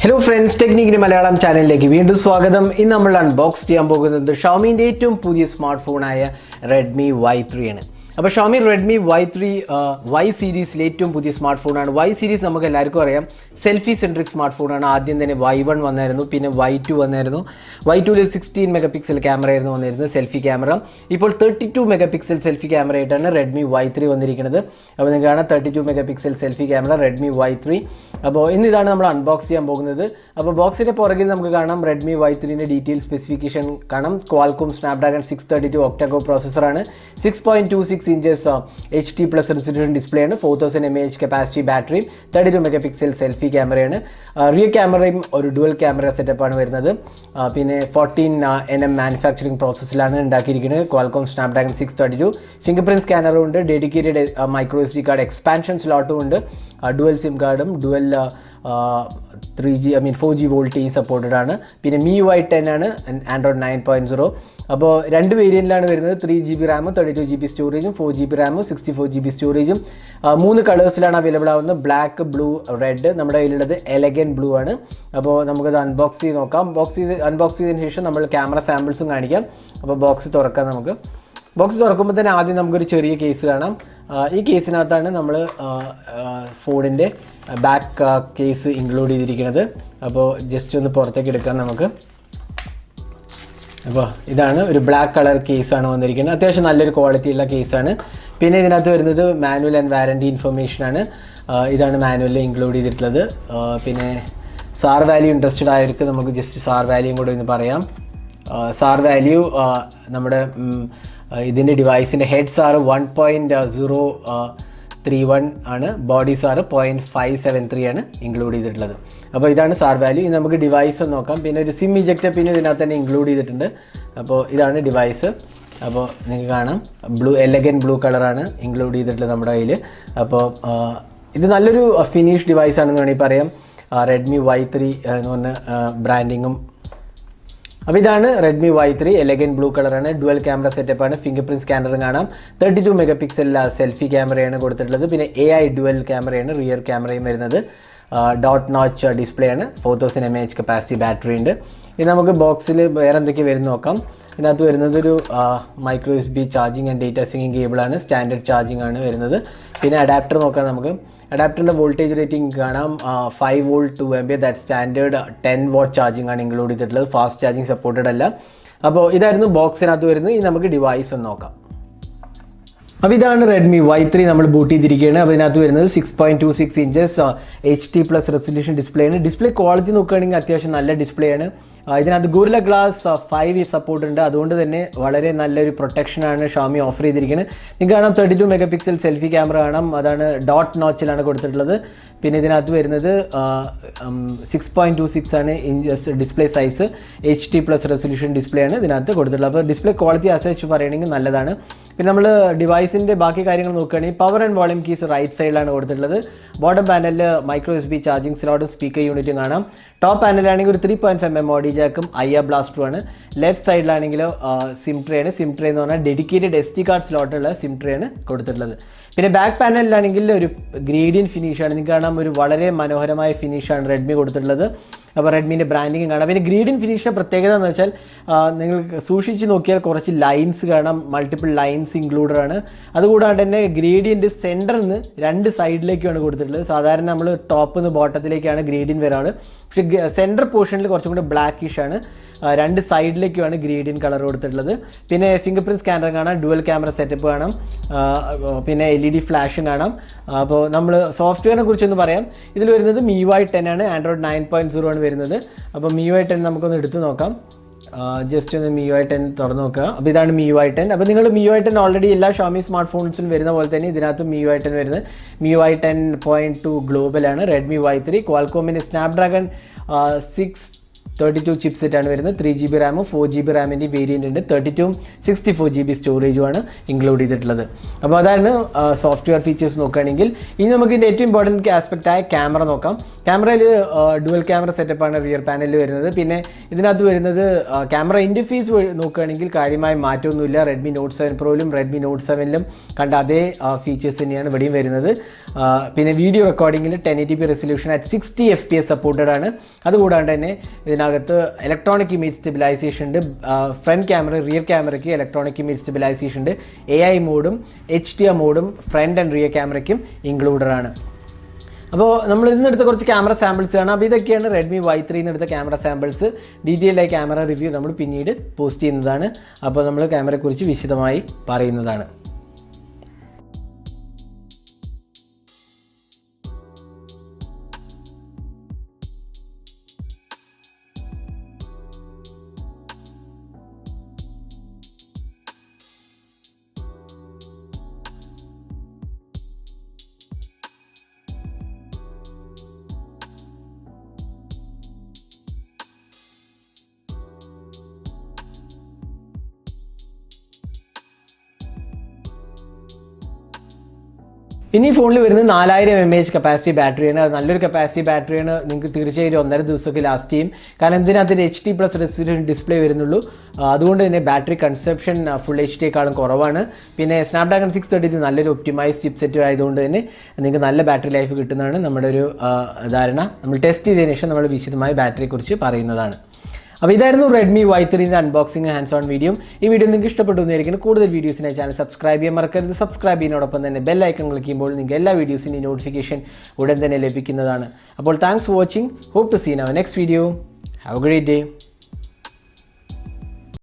Hello friends, Technique Malayalam channel like വീണ്ടും സ്വാഗതം. ഇന്ന് നമ്മൾ അൺബോക്സ് ചെയ്യാൻ പോകുന്നത് ഷവോമിന്റെ ഏറ്റവും പുതിയ സ്മാർട്ട് ഫോണായ Redmi Y3 ആണ്. അപ്പോൾ ഷവോമി Redmi Y3 Y സീരീസിലെ ഏറ്റവും പുതിയ സ്മാർട്ട് ഫോണാണ്. Y സീരീസ് നമുക്ക് എല്ലാവർക്കും അറിയാം സെൽഫി സെൻട്രിക് സ്മാർട്ട് ഫോണാണ്. ആദ്യം തന്നെ Y1 വന്നായിരുന്നു, പിന്നെ Y2 വന്നായിരുന്നു. Y2ൽ 16 മെഗാ പിക്സൽ ക്യാമറ ആയിരുന്നു വന്നിരുന്നത്, സെൽഫി ക്യാമറ. ഇപ്പോൾ 32 മെഗാ പിക്സൽ സെൽഫി ക്യാമറ ആയിട്ടാണ് Redmi Y3 വന്നിരിക്കുന്നത്. അപ്പോൾ നിങ്ങൾക്ക് കാണാം 32 mega pixel selfie camera Redmi Y3. അപ്പോൾ ഇതാണ് നമ്മൾ അൺബോക്സ് ചെയ്യാൻ പോകുന്നത്. അപ്പോൾ ബോക്സിൻ്റെ പുറകിൽ നമുക്ക് കാണാം Redmi Y3ൻ്റെ ഡീറ്റെയിൽ സ്പെസിഫിക്കേഷൻ കാണാം. ക്വാൽകോം സ്നാപ്ഡ്രാഗൺ 632 ഒക്ടാകോർ പ്രോസസ്സറാണ്. 6.26 inches HD plus resolution display ആണ്. 4000 mAh capacity ബാറ്ററിയും 32 mega pixel selfie ക്യാമറയാണ്. റിയർ ക്യാമറയും ഒരു ഡുവൽ ക്യാമറ സെറ്റപ്പാണ് വരുന്നത്. പിന്നെ 14nm മാനുഫാക്ചറിങ് പ്രോസസ്സിലാണ് ഉണ്ടാക്കിയിരിക്കുന്നത്. ക്വാൽകോം സ്നാപ്ഡ്രാഗൺ 632 ഫിംഗർ പ്രിൻറ്റ് സ്കാനറും ഉണ്ട്, dedicated micro SD card expansion സ്ലോട്ടും ഉണ്ട്, ഡുവൽ സിം കാർഡും ഡുവൽ 4G വോൾട്ടേജ് സപ്പോർട്ടഡ് ആണ്. പിന്നെ MIUI 10 ആണ്, ആൻഡ്രോയിഡ് 9.0. അപ്പോൾ രണ്ട് വേരിയൻറ്റിലാണ് വരുന്നത്. 3GB റാമും 32GB സ്റ്റോറേജും, 4GB റാമും 64GB സ്റ്റോറേജും. 3 കളേഴ്സിലാണ് അവൈലബിൾ ആവുന്നത്, ബ്ലാക്ക്, ബ്ലൂ, റെഡ്. നമ്മുടെ കയ്യിലുള്ളത് എലഗൻ ബ്ലൂ ആണ്. അപ്പോൾ നമുക്കത് അൺബോക്സ് ചെയ്ത് നോക്കാം. അൺബോക്സ് ചെയ്തതിന് ശേഷം നമ്മൾ ക്യാമറ സാമ്പിൾസും കാണിക്കാം. അപ്പോൾ ബോക്സ് തുറക്കാം. നമുക്ക് ബോക്സ് തുറക്കുമ്പോൾ തന്നെ ആദ്യം നമുക്കൊരു ചെറിയ കേസ് കാണാം. ഈ കേസിനകത്താണ് നമ്മൾ ഫോണിൻ്റെ ബാക്ക് കേസ് ഇൻക്ലൂഡ് ചെയ്തിരിക്കുന്നത്. അപ്പോൾ ജസ്റ്റ് ഒന്ന് പുറത്തേക്ക് എടുക്കാം നമുക്ക്. അപ്പോൾ ഇതാണ് ഒരു ബ്ലാക്ക് കളർ കേസാണ് വന്നിരിക്കുന്നത്. അത്യാവശ്യം നല്ലൊരു ക്വാളിറ്റിയുള്ള കേസാണ്. പിന്നെ ഇതിനകത്ത് വരുന്നത് മാനുവൽ ആൻഡ് വാറൻറ്റി ഇൻഫർമേഷനാണ്. ഇതാണ് മാനുവലിൽ ഇൻക്ലൂഡ് ചെയ്തിട്ടുള്ളത്. പിന്നെ സാർ വാല്യൂ ഇൻട്രസ്റ്റഡ് ആയവർക്ക് നമുക്ക് ജസ്റ്റ് സാർ വാല്യൂയും കൂടെ ഒന്ന് പറയാം. സാർ വാല്യൂ നമ്മുടെ ഇതിൻ്റെ ഡിവൈസിൻ്റെ ഹെഡ് സാർ 1.031 ആണ്, ബോഡി സാർ 0.573 ആണ് ഇൻക്ലൂഡ് ചെയ്തിട്ടുള്ളത്. അപ്പോൾ ഇതാണ് സാർ വാല്യൂ. ഇനി നമുക്ക് ഡിവൈസ് ഒന്ന് നോക്കാം. പിന്നെ ഒരു സിം ഇജക്റ്റർ പിന്നെ ഇതിനകത്ത് തന്നെ ഇൻക്ലൂഡ് ചെയ്തിട്ടുണ്ട്. അപ്പോൾ ഇതാണ് ഡിവൈസ്. അപ്പോൾ നിങ്ങൾക്ക് കാണാം എലഗൻ ബ്ലൂ കളറാണ് ഇൻക്ലൂഡ് ചെയ്തിട്ടുള്ളത് നമ്മുടെ കയ്യിൽ. അപ്പോൾ ഇത് നല്ലൊരു ഫിനിഷ് ഡിവൈസ് ആണെന്ന് വേണമെങ്കിൽ പറയാം. Redmi Y3 എന്ന് പറഞ്ഞ ബ്രാൻഡിങ്ങും. അപ്പോൾ ഇതാണ് Redmi Y3, എലഗൻ ബ്ലൂ കളറാണ്, ഡുവൽ ക്യാമറ സെറ്റപ്പാണ്, ഫിംഗർ പ്രിൻറ്റ് സ്കാനറും കാണാം. 32 മെഗാ പിക്സൽ സെൽഫി ക്യാമറയാണ് കൊടുത്തിട്ടുള്ളത്. പിന്നെ AI ഡുവൽ ക്യാമറയാണ്, റിയർ ക്യാമറയും വരുന്നത്. ഡോട്ട് നോച്ച് ഡിസ്പ്ലേ ആണ്, 4000 mAh കപ്പാസിറ്റി ബാറ്ററി ഉണ്ട്. ഇത് നമുക്ക് ബോക്സിൽ വേറെ എന്തൊക്കെ വരുന്ന നോക്കാം. ഇതിനകത്ത് വരുന്നത് ഒരു micro USB charging and data syncing കേബിളാണ്, സ്റ്റാൻഡേർഡ് ചാർജിങ് ആണ് വരുന്നത്. പിന്നെ അഡാപ്റ്റർ നോക്കാം നമുക്ക്. അഡാപ്റ്ററിൻ്റെ വോൾട്ടേജ് റേറ്റിംഗ് കാണാം 5 volt 2A, that standard 10 watt charging ആണ് ഇൻക്ലൂഡ് ചെയ്തിട്ടുള്ളത്. ഫാസ്റ്റ് ചാർജിങ് സപ്പോർട്ടഡ് അല്ല. അപ്പോൾ ഇതായിരുന്നു ബോക്സിനകത്ത് വരുന്നത്. ഇനി നമുക്ക് ഡിവൈസ് ഒന്ന് നോക്കാം. അപ്പോൾ ഇതാണ് Redmi Y3 നമ്മൾ ബൂട്ട് ചെയ്തിരിക്കുകയാണ്. അപ്പോൾ ഇതിനകത്ത് വരുന്നത് 6.26 inches HD plus resolution display ആണ്. ഡിസ്പ്ലേ ക്വാളിറ്റി നോക്കുകയാണെങ്കിൽ അത്യാവശ്യം നല്ല ഡിസ്പ്ലേ ആണ്. ഇതിനകത്ത് ഗോറില്ല ഗ്ലാസ് 5 സപ്പോർട്ട് ഉണ്ട്. അതുകൊണ്ട് തന്നെ വളരെ നല്ലൊരു പ്രൊട്ടക്ഷനാണ് ഷവോമി ഓഫർ ചെയ്തിരിക്കുന്നത്. നിങ്ങൾക്ക് കാണാം 32 മെഗാ പിക്സൽ സെൽഫി ക്യാമറ കാണാം, അതാണ് ഡോട്ട് നോച്ചിലാണ് കൊടുത്തിട്ടുള്ളത്. പിന്നെ ഇതിനകത്ത് വരുന്നത് 6.26 ആണ് inches display size, HD plus resolution display ആണ് ഇതിനകത്ത് കൊടുത്തിട്ടുള്ളത്. അപ്പോൾ ഡിസ്പ്ലേ ക്വാളിറ്റി അസച്ച് പറയുകയാണെങ്കിൽ നല്ലതാണ്. പിന്നെ നമ്മൾ ഡിവൈസിൻ്റെ ബാക്കി കാര്യങ്ങൾ നോക്കുകയാണെങ്കിൽ power and volume keys right സൈഡിലാണ് കൊടുത്തിട്ടുള്ളത്. ബോട്ടം പാനലിൽ മൈക്രോ USB ചാർജിങ് സ്ലോട്ടും സ്പീക്കർ യൂണിറ്റും കാണാം. ടോപ്പ് പാനലാണെങ്കിൽ ഒരു 3.5mm ഓഡി ജാക്കും IR ബ്ലാസ്റ്ററും ആണ്. ലെഫ്റ്റ് സൈഡിലാണെങ്കിൽ സിം ട്രേ ആണ്. സിം ട്രേ എന്ന് പറഞ്ഞാൽ ഡെഡിക്കേറ്റഡ് SD കാർഡ് സ്ലോട്ടുള്ള സിം ട്രേ ആണ് കൊടുത്തിട്ടുള്ളത്. പിന്നെ ബാക്ക് പാനലിലാണെങ്കിൽ ഒരു ഗ്രേഡിയൻ ഫിനിഷാണ്. നിങ്ങൾക്ക് കാണാം ഒരു വളരെ മനോഹരമായ ഫിനിഷാണ് റെഡ്മി കൊടുത്തിട്ടുള്ളത്. അപ്പോൾ റെഡ്മിൻ്റെ ബ്രാൻഡിങ് കാണാം. പിന്നെ ഗ്രേഡിയൻ ഫിനിഷിൻ്റെ പ്രത്യേകത എന്ന് വെച്ചാൽ നിങ്ങൾക്ക് സൂക്ഷിച്ച് നോക്കിയാൽ കുറച്ച് ലൈൻസ് കാണാം, മൾട്ടിപ്പിൾ ലൈൻസ് ഇൻക്ലൂഡഡ് ആണ്. അതുകൂടാണ്ട് തന്നെ ഗ്രേഡിയൻ്റ് സെൻറ്ററിൽ നിന്ന് 2 സൈഡിലേക്കാണ് കൊടുത്തിട്ടുള്ളത്. സാധാരണ നമ്മൾ ടോപ്പിൽ നിന്ന് ബോട്ടത്തിലേക്കാണ് ഗ്രേഡിയൻ വരാറ്, പക്ഷേ സെൻറ്റർ പോർഷനിൽ കുറച്ചും കൂടി ബ്ലാക്കിഷ് ആണ്. 2 സൈഡിലേക്കുമാണ് ഗ്രേഡിയൻ കളർ കൊടുത്തിട്ടുള്ളത്. പിന്നെ ഫിംഗർ പ്രിൻറ്റ് സ്കാനർ കാണാം, ഡുവൽ ക്യാമറ സെറ്റപ്പ് കാണാം, പിന്നെ LED ഫ്ലാഷും കാണാം. അപ്പോൾ നമ്മൾ സോഫ്റ്റ്വെയറിനെ കുറിച്ചൊന്ന് പറയാം. ഇതിൽ വരുന്നത് MIUI 10 ആണ്, ആൻഡ്രോയിഡ് 9.0 ആണ് വരുന്നത്. അപ്പോൾ MIUI 10 നമുക്കൊന്ന് എടുത്ത് നോക്കാം. ജസ്റ്റ് ഒന്ന് MIUI 10 തുറന്ന് നോക്കുക. അപ്പോൾ ഇതാണ് MIUI 10. അപ്പോൾ നിങ്ങൾ MIUI 10 ഓൾറെഡി എല്ലാ ഷവോമി സ്മാർട്ട് ഫോൺസിലും വരുന്ന പോലെ തന്നെ ഇതിനകത്ത് MIUI 10 വരുന്നത്. MIUI 10.2 ഗ്ലോബലാണ്. Redmi Y3 ക്വാൽകോമിൻ്റെ സ്നാപ്ഡ്രാഗൺ 32 ചിപ്സെറ്റാണ് വരുന്നത്. 3GB റാമും 4GB റാമിൻ്റെ വേരിയൻ്റ് ഉണ്ട്. 32 64GB സ്റ്റോറേജുമാണ് ഇൻക്ലൂഡ് ചെയ്തിട്ടുള്ളത്. അപ്പോൾ അതാണ് സോഫ്റ്റ്വെയർ ഫീച്ചേഴ്സ് നോക്കുകയാണെങ്കിൽ. ഇനി നമുക്ക് ഇതിൻ്റെ ഏറ്റവും ഇമ്പോർട്ടൻറ്റ് ആസ്പെക്റ്റായ ക്യാമറ നോക്കാം. ക്യാമറയിൽ ഡുവൽ ക്യാമറ സെറ്റപ്പാണ് റിയർ പാനലിൽ വരുന്നത്. പിന്നെ ഇതിനകത്ത് വരുന്നത് ക്യാമറ ഇൻ്റർഫേസ് നോക്കുകയാണെങ്കിൽ കാര്യമായ മാറ്റമൊന്നുമില്ല. റെഡ്മി നോട്ട് 7 പ്രോയിലും റെഡ്മി നോട്ട് 7ലും കണ്ട അതേ ഫീച്ചേഴ്സ് തന്നെയാണ് ഇവിടെയും വരുന്നത്. പിന്നെ വീഡിയോ റെക്കോർഡിങ്ങിൽ 1080p resolution at 60 FPS supported ആണ്. അതുകൂടാണ്ട് തന്നെ ഇതിനകത്ത് ഇലക്ട്രോണിക് ഇമേജ് സ്റ്റെബിലൈസേഷൻ ഉണ്ട്. ഫ്രണ്ട് ക്യാമറ റിയർ ക്യാമറയ്ക്ക് ഇലക്ട്രോണിക് ഇമേജ് സ്റ്റെബിലൈസേഷൻ ഉണ്ട്. AI മോഡും HDR മോഡും ഫ്രണ്ട് ആൻഡ് റിയർ ക്യാമറയ്ക്കും ഇൻക്ലൂഡഡ് ആണ്. അപ്പോൾ നമ്മൾ ഇതിനെടുത്ത കുറച്ച് ക്യാമറ സാമ്പിൾസ് ആണ്. അപ്പോൾ ഇതൊക്കെയാണ് റെഡ്മി Y3 എടുത്ത ക്യാമറ സാമ്പിൾസ്. ഡീറ്റെയിൽഡ് ആയി ക്യാമറ റിവ്യൂ നമ്മൾ പിന്നീട് പോസ്റ്റ് ചെയ്യുന്നതാണ്. അപ്പോൾ നമ്മൾ ക്യാമറയെക്കുറിച്ച് വിശദമായി പറയുന്നതാണ്. ഇനി ഈ ഫോണിൽ വരുന്നത് 4000 mAh കപ്പാസിറ്റി ബാറ്ററിയാണ്. അത് നല്ലൊരു കപ്പാസിറ്റി ബാറ്ററിയാണ്. നിങ്ങൾക്ക് തീർച്ചയായും 1.5 ദിവസമൊക്കെ ലാസ്റ്റ് ചെയ്യും. കാരണം ഇതിനകത്ത് HD+ റെസൊല്യൂഷൻ ഡിസ്പ്ലേ വരുന്നുള്ളൂ. അതുകൊണ്ട് തന്നെ ബാറ്ററി കൺസപ്ഷൻ ഫുൾ HDയേക്കാളും കുറവാണ്. പിന്നെ സ്നാപ്ഡ്രാഗൺ 632 നല്ലൊരു ഒപ്റ്റിമൈസ് ചിപ്സെറ്റ് ആയതുകൊണ്ട് തന്നെ നിങ്ങൾക്ക് നല്ല ബാറ്ററി ലൈഫ് കിട്ടുന്നതാണ് നമ്മുടെ ഒരു ധാരണ. നമ്മൾ ടെസ്റ്റ് ചെയ്തതിനു ശേഷം നമ്മൾ വിശദമായി ബാറ്ററിയെക്കുറിച്ച് പറയുന്നതാണ്. അപ്പോൾ ഇതായിരുന്നു Redmi Y3 unboxing hands on video. ഈ വീഡിയോ നിങ്ങൾക്ക് ഇഷ്ടപ്പെട്ടു എന്നായിരിക്കും. കൂടുതൽ വീഡിയോസിനായി ചാനൽ സബ്സ്ക്രൈബ് ചെയ്യാൻ മറക്കരുത്. സബ്സ്ക്രൈബ് ചെയ്യുന്നതോടൊപ്പം തന്നെ ബെൽ ഐക്കൺ ക്ലിക്ക് ചെയ്യുമ്പോൾ നിങ്ങൾക്ക് എല്ലാ വീഡിയോസിൻ്റെയും നോട്ടിഫിക്കേഷൻ ഉടൻ തന്നെ ലഭിക്കുന്നതാണ്. അപ്പോൾ thanks for watching. Hope to see in our next video. Have a great day.